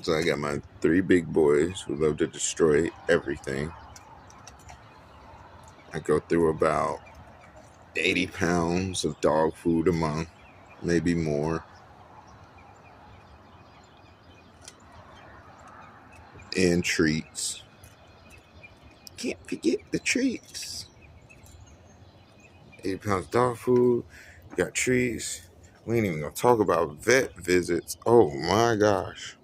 So I got my three big boys who love to destroy everything. I go through about 80 pounds of dog food a month, maybe more, and treats. Can't forget the treats. 80 pounds of dog food, you got treats. We ain't even gonna talk about vet visits. Oh my gosh.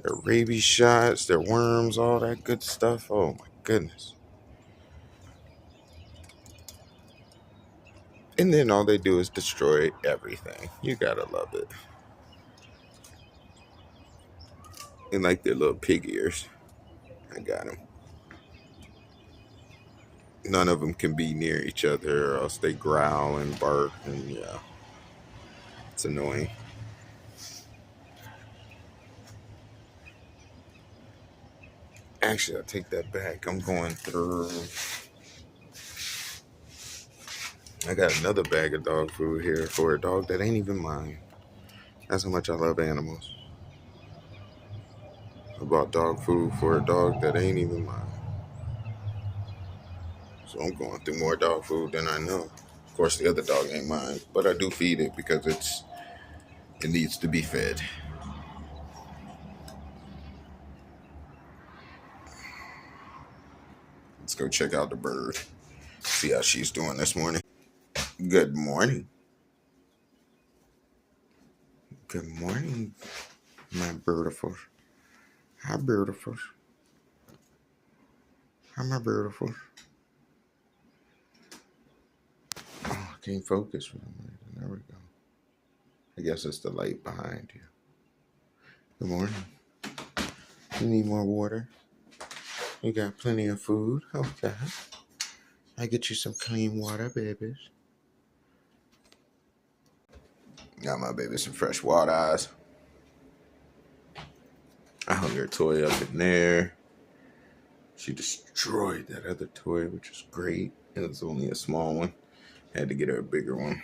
Their rabies shots, their worms, all that good stuff. Oh my goodness. And then all they do is destroy everything. You gotta love it. And like their little pig ears. I got them. None of them can be near each other or else they growl and bark. And yeah, it's annoying. Actually, I take that back. I'm going through. I got another bag of dog food here for a dog that ain't even mine. That's how much I love animals. I bought dog food for a dog that ain't even mine. So I'm going through more dog food than I know. Of course, the other dog ain't mine, but I do feed it because it needs to be fed. Let's go check out the bird. See how she's doing this morning. Good morning. Good morning, my beautiful. Hi, beautiful. Hi, my beautiful. Oh, I can't focus for some reason. There we go. I guess it's the light behind you. Good morning. You need more water? You got plenty of food? Okay. I get you some clean water, babies. Got my baby some fresh water eyes. I hung her toy up in there. She destroyed that other toy, which is great. It was only a small one. Had to get her a bigger one.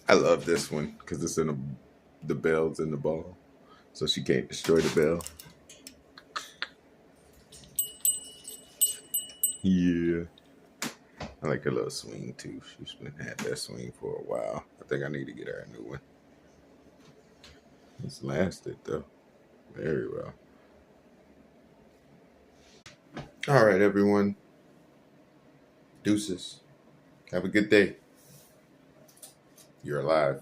I love this one because it's in the bell's in the ball. So she can't destroy the bell. Yeah. I like her little swing too. She's been had that swing for a while. I think I need to get her a new one. It's lasted though. Very well. All right, everyone. Deuces. Have a good day. You're alive.